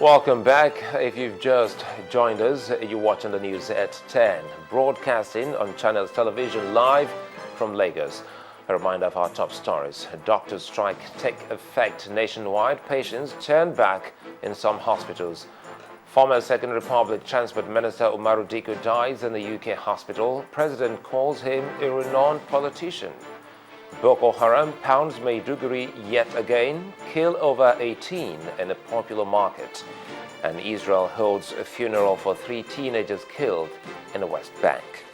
Welcome back. If you've just joined us, you're watching the news at 10, broadcasting on Channels Television live from Lagos. A reminder of our top stories. Doctor strike take effect nationwide. Patients turn back in some hospitals. Former Second Republic Transport Minister Umaru Diko dies in the UK hospital. President calls him a renowned politician. Boko Haram pounds Maiduguri yet again, kill over 18 in a popular market. And Israel holds a funeral for 3 teenagers killed in the West Bank.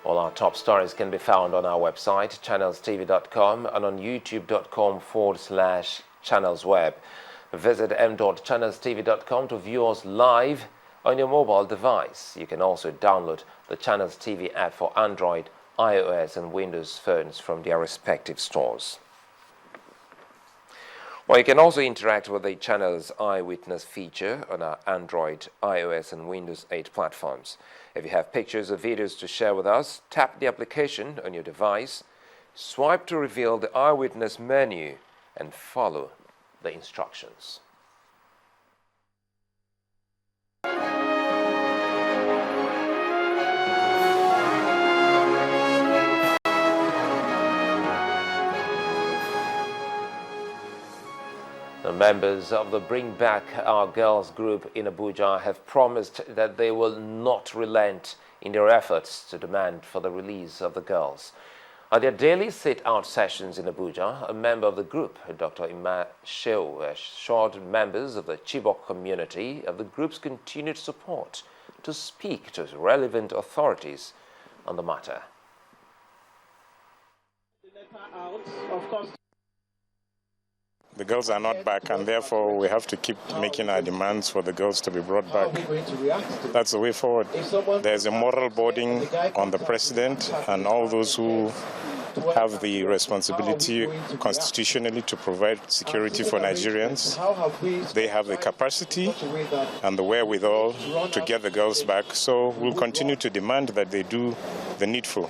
All our top stories can be found on our website, ChannelsTV.com, and on YouTube.com/ChannelsWeb. Visit m.channelstv.com to view us live on your mobile device. You can also download the Channels TV app for Android, iOS, and Windows phones from their respective stores. Well, you can also interact with the Channels Eyewitness feature on our Android, iOS, and Windows 8 platforms. If you have pictures or videos to share with us, tap the application on your device, swipe to reveal the Eyewitness menu, and follow the instructions. The members of the Bring Back Our Girls group in Abuja have promised that they will not relent in their efforts to demand for the release of the girls. At their daily sit-out sessions in Abuja, a member of the group, Dr. Ima Sheo, assured members of the Chibok community of the group's continued support to speak to relevant authorities on the matter. The girls are not back, and therefore we have to keep making our demands for the girls to be brought back. That's the way forward. There's a moral burden on the president and all those who have the responsibility constitutionally to provide security for Nigerians. They have the capacity and the wherewithal to get the girls back, so we'll continue to demand that they do the needful.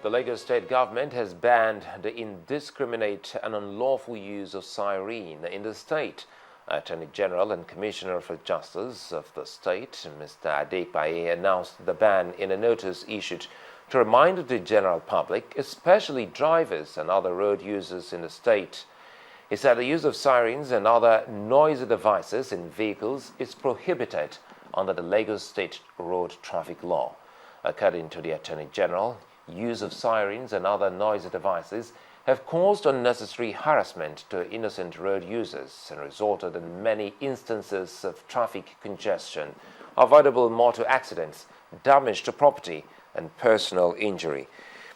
The Lagos state government has banned the indiscriminate and unlawful use of siren in the state. Attorney General and Commissioner for Justice of the state, Mr. Adebaye, announced the ban in a notice issued to remind the general public, especially drivers and other road users in the state. He said the use of sirens and other noisy devices in vehicles is prohibited under the Lagos State Road Traffic Law. According to the Attorney General, use of sirens and other noisy devices have caused unnecessary harassment to innocent road users and resulted in many instances of traffic congestion, avoidable motor accidents, damage to property, and personal injury.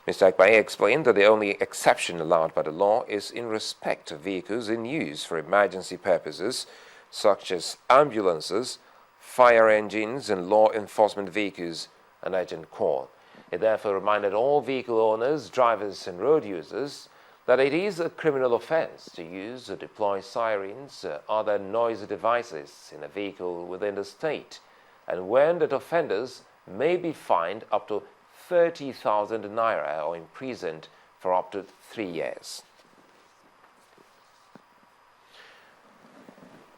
Mr. Adebaye explained that the only exception allowed by the law is in respect of vehicles in use for emergency purposes, such as ambulances, fire engines, and law enforcement vehicles, and urgent call. It therefore reminded all vehicle owners, drivers, and road users that it is a criminal offense to use or deploy sirens or other noisy devices in a vehicle within the state, and warned that offenders may be fined up to 30,000 naira or imprisoned for up to 3 years.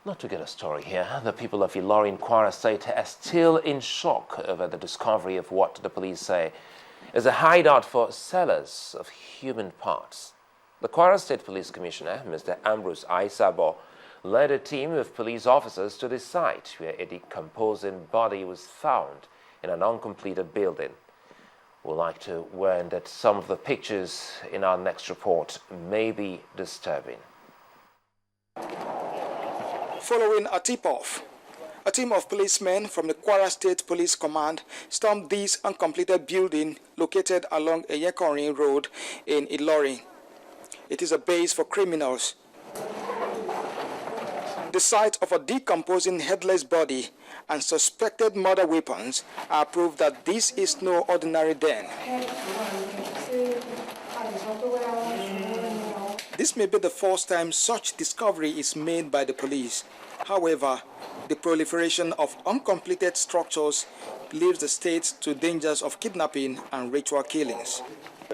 Not to get a story here, the people of Ilorin in Kwara State are still in shock over the discovery of what the police say is a hideout for sellers of human parts. The Kwara State Police Commissioner, Mr. Ambrose Aisabo, led a team of police officers to the site where a decomposing body was found in an uncompleted building. We'd like to warn that some of the pictures in our next report may be disturbing. Following a tip-off, a team of policemen from the Kwara State Police Command stormed this uncompleted building located along Eyekorin Road in Ilorin. It is a base for criminals. The sight of a decomposing headless body and suspected murder weapons are proof that this is no ordinary den. This may be the first time such discovery is made by the police. However, the proliferation of uncompleted structures leaves the state to dangers of kidnapping and ritual killings.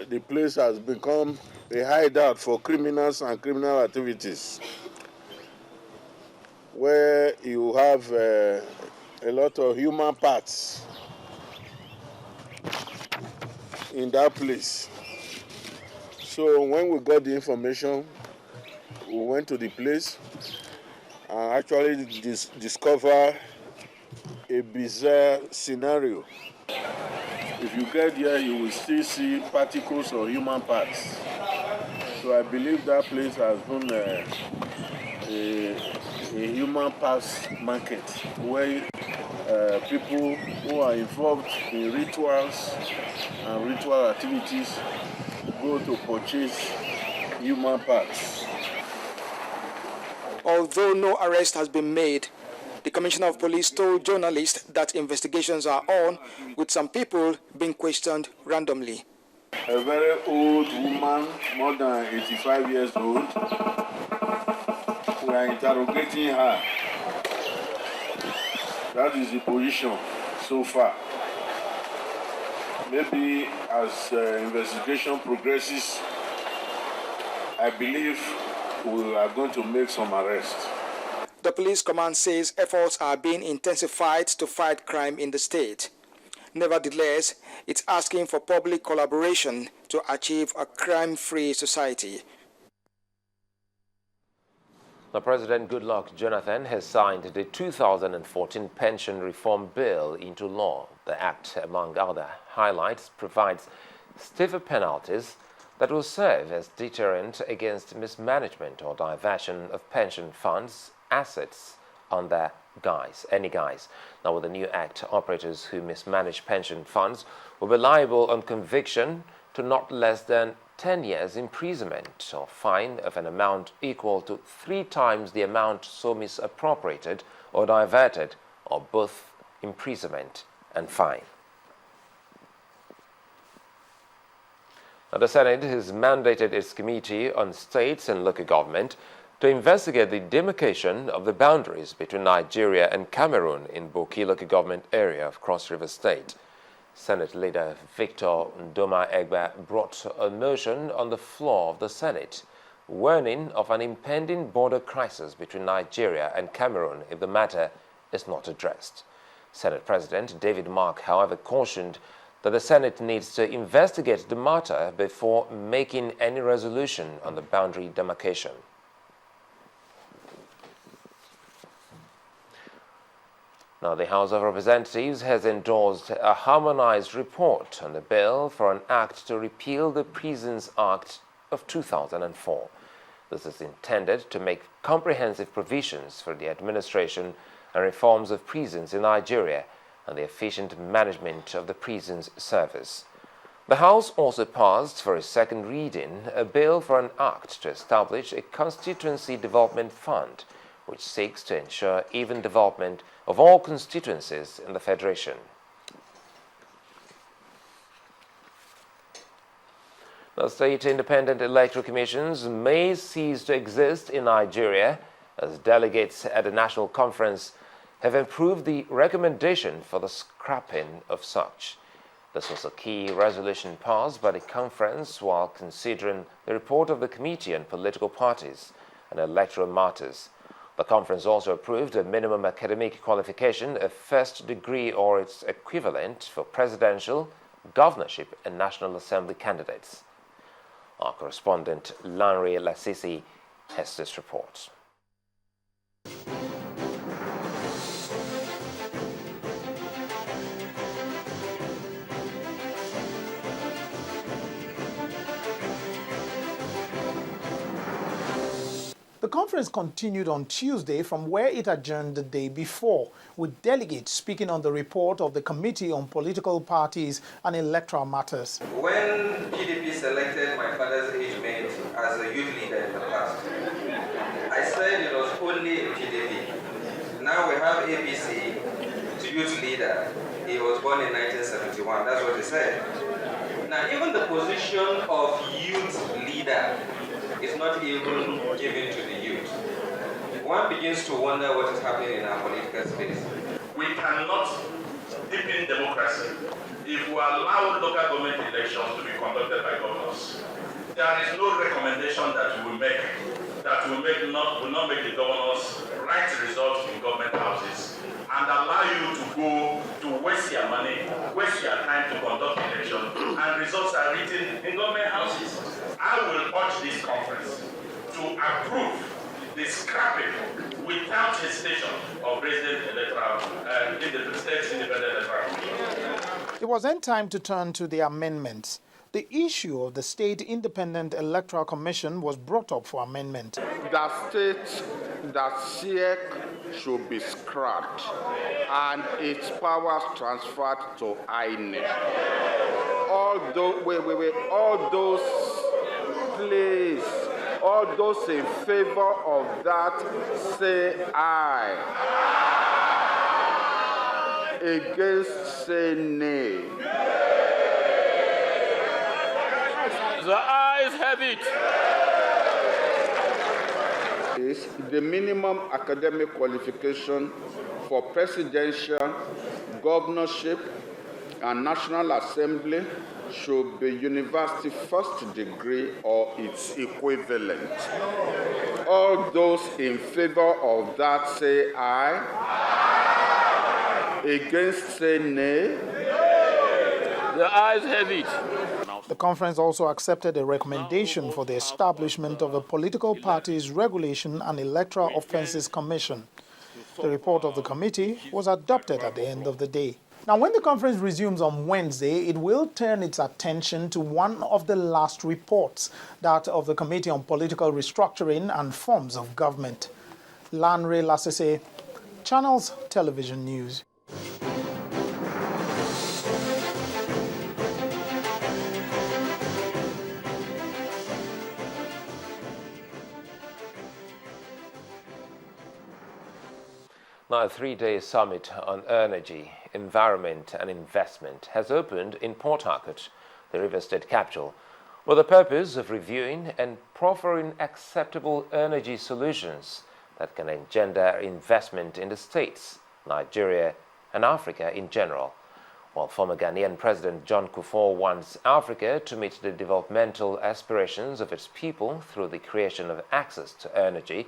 The place has become a hideout for criminals and criminal activities, where you have a lot of human parts in that place. So when we got the information, we went to the place and actually discover a bizarre scenario. If you get here, you will still see particles of human parts. So I believe that place has been a human parts market where people who are involved in rituals and ritual activities go to purchase human parts. Although no arrest has been made, the Commissioner of Police told journalists that investigations are on, with some people being questioned randomly. A very old woman, more than 85 years old, we are interrogating her. That is the position so far. Maybe as investigation progresses, I believe we are going to make some arrests. The police command says efforts are being intensified to fight crime in the state. Nevertheless, it's asking for public collaboration to achieve a crime-free society. Now, President Goodluck Jonathan has signed the 2014 Pension Reform Bill into law. The act, among other highlights, provides stiffer penalties that will serve as deterrent against mismanagement or diversion of pension funds assets under any guise. Now, with the new act, operators who mismanage pension funds will be liable on conviction to not less than 10 years imprisonment or fine of an amount equal to 3 times the amount so misappropriated or diverted, or both imprisonment and fine. Now, the Senate has mandated its Committee on States and Local Government to investigate the demarcation of the boundaries between Nigeria and Cameroon in Boki local government area of Cross River State. Senate leader Victor Ndoma Egba brought a motion on the floor of the Senate, warning of an impending border crisis between Nigeria and Cameroon if the matter is not addressed. Senate President David Mark, however, cautioned that the Senate needs to investigate the matter before making any resolution on the boundary demarcation. Now, the House of Representatives has endorsed a harmonized report on the bill for an act to repeal the Prisons Act of 2004. This is intended to make comprehensive provisions for the administration and reforms of prisons in Nigeria and the efficient management of the prisons service. The House also passed for a second reading a bill for an act to establish a constituency development fund which seeks to ensure even development of all constituencies in the Federation. The state independent electoral commissions may cease to exist in Nigeria as delegates at the National Conference have approved the recommendation for the scrapping of such. This was a key resolution passed by the conference while considering the report of the Committee on Political Parties and Electoral Matters. The conference also approved a minimum academic qualification of first degree or its equivalent for presidential, governorship and National Assembly candidates. Our correspondent Lanre Lasisi has this report. The conference continued on Tuesday from where it adjourned the day before, with delegates speaking on the report of the Committee on Political Parties and Electoral Matters. When PDP selected my father's age mate as a youth leader in the past, I said it was only in PDP. called APC to youth leader. He was born in 1971. That's what he said. Now, even the position of youth leader is not even given to the youth. One begins to wonder what is happening in our political space. We cannot deepen democracy if we allow local government elections to be conducted by governors. There is no recommendation that we will make that will not make the governors write results in government houses and allow you to go to waste your money, waste your time to conduct elections, and results are written in government houses. I will urge this conference to approve the scrapping without hesitation of President Electoral in the State Independent Electoral. It was then time to turn to the amendments. The issue of the State Independent Electoral Commission was brought up for amendment. That SIEC should be scrapped and its powers transferred to INEC. All those in favor of that, say aye. Against, say nay. The ayes have it. Is the minimum academic qualification for presidential, governorship, and National Assembly should be university first degree or its equivalent. All those in favor of that say aye. Against, say nay. The ayes have it. The conference also accepted a recommendation for the establishment of a Political Parties Regulation and Electoral Offences Commission. The report of the committee was adopted at the end of the day. Now, when the conference resumes on Wednesday, it will turn its attention to one of the last reports, that of the Committee on Political Restructuring and Forms of Government. Lanre Lasese, Channels Television News. Now, a three-day summit on energy, environment and investment has opened in Port Harcourt, the River State capital, with the purpose of reviewing and proffering acceptable energy solutions that can engender investment in the states, Nigeria and Africa in general. While former Ghanaian President John Kufuor wants Africa to meet the developmental aspirations of its people through the creation of access to energy,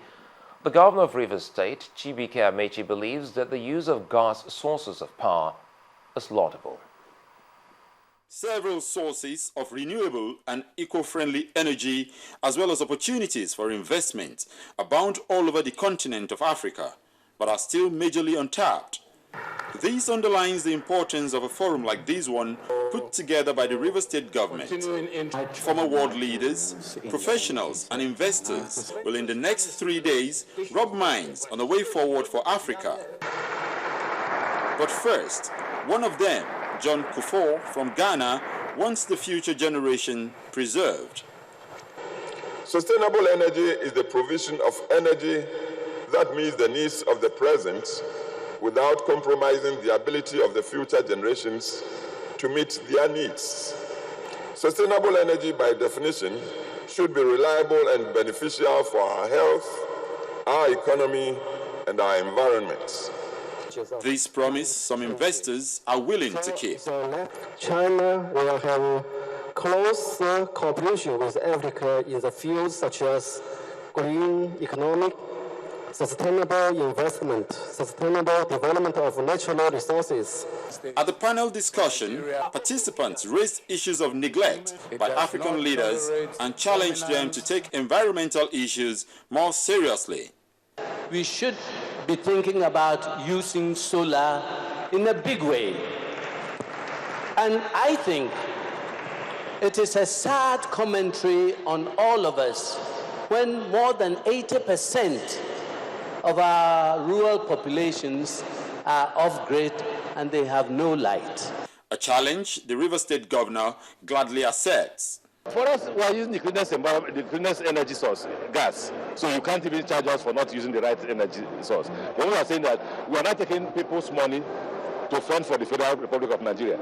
the governor of Rivers State, Chibike Amechi, believes that the use of gas sources of power is laudable. Several sources of renewable and eco-friendly energy, as well as opportunities for investment, abound all over the continent of Africa, but are still majorly untapped. This underlines the importance of a forum like this one put together by the Rivers State government. Former world leaders, professionals and investors will in the next 3 days rub minds on the way forward for Africa. But first, one of them, John Kufuor from Ghana, wants the future generation preserved. Sustainable energy is the provision of energy that meets the needs of the present without compromising the ability of the future generations to meet their needs. Sustainable energy, by definition, should be reliable and beneficial for our health, our economy, and our environment. This promise some investors are willing to keep. China will have close cooperation with Africa in the fields such as green economic, sustainable investment, sustainable development of natural resources. At the panel discussion, participants raised issues of neglect by African leaders and challenged them to take environmental issues more seriously. We should be thinking about using solar in a big way. And I think it is a sad commentary on all of us when more than 80% of our rural populations are off-grid and they have no light. A challenge the Rivers State governor gladly accepts. For us, we are using the cleanest energy source, gas. So you can't even charge us for not using the right energy source. But we are saying that we are not taking people's money to fund for the Federal Republic of Nigeria.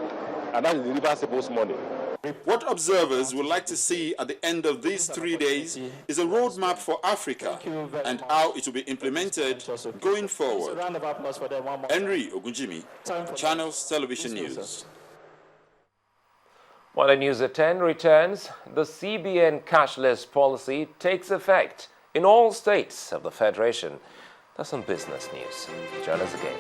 And that is the Rivers people's money. What observers would like to see at the end of these 3 days is a roadmap for Africa and how it will be implemented going forward. Henry Ogunjimi, Channels Television News. While the news at 10 returns, the CBN cashless policy takes effect in all states of the Federation. That's some business news. Join us again.